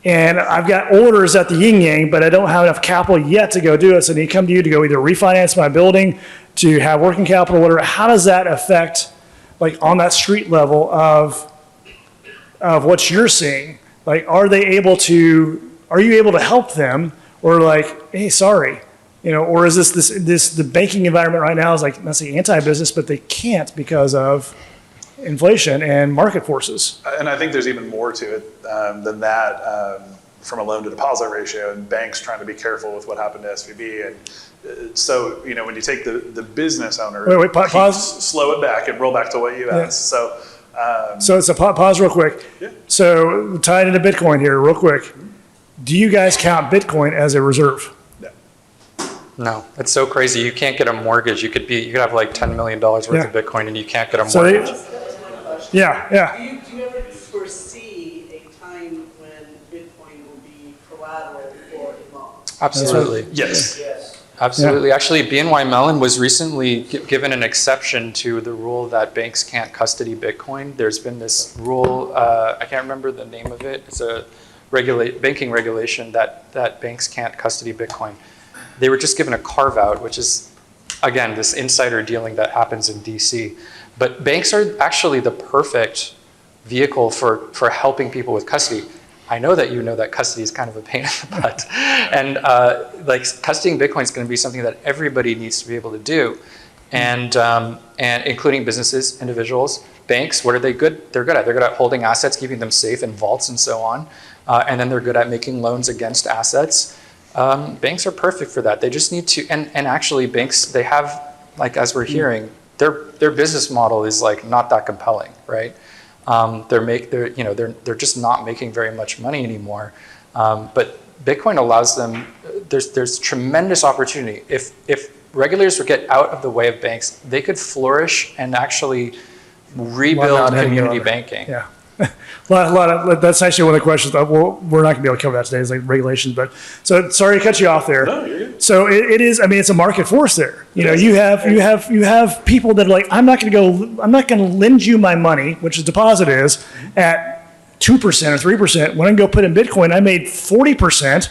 and I've got orders at the yin yang, but I don't have enough capital yet to go do it. So I need to come to you to go either refinance my building, to have working capital, whatever. How does that affect, like on that street level of what you're seeing? Like, are you able to help them, or like, hey, sorry, or is this the banking environment right now is like, not say anti-business, but they can't because of inflation and market forces. And I think there's even more to it than that from a loan to deposit ratio, and banks trying to be careful with what happened to SVB. And so, when you take the business owner, pause. Slow it back and roll back to what you asked. So it's a pause real quick. Yeah. So tied into Bitcoin here real quick. Do you guys count Bitcoin as a reserve? No, it's so crazy. You can't get a mortgage. You could have like $10 million worth of Bitcoin and you can't get a mortgage. Yeah. Do you ever foresee a time when Bitcoin will be collateral for a loan? Absolutely. Yes. Absolutely. Yeah. Actually, BNY Mellon was recently given an exception to the rule that banks can't custody Bitcoin. There's been this rule, I can't remember the name of it. It's a banking regulation that banks can't custody Bitcoin. They were just given a carve out, which is, again, this insider dealing that happens in DC. But banks are actually the perfect vehicle for helping people with custody. I know that you know that custody is kind of a pain in the butt. And like custodying Bitcoin is going to be something that everybody needs to be able to do. And including businesses, individuals, banks, what are they good? They're good at. They're good at holding assets, keeping them safe in vaults and so on. And then they're good at making loans against assets. Banks are perfect for that. They just need to, and actually banks, they have, like as we're hearing, their business model is like not that compelling, right? They're just not making very much money anymore. But Bitcoin allows them, there's tremendous opportunity. If regulators would get out of the way of banks, they could flourish and actually rebuild community banking. Yeah. That's actually one of the questions. Well, we're not going to be able to cover that today. It's like regulations, but so sorry to cut you off there. No, you're good. So it is. I mean, it's a market force there. You have people that are like, I'm not going to lend you my money, which the deposit is at 2% or 3%. When I go put in Bitcoin, I made 40%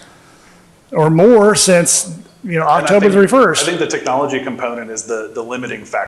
or more since October 31st. I think the technology component is the limiting factor.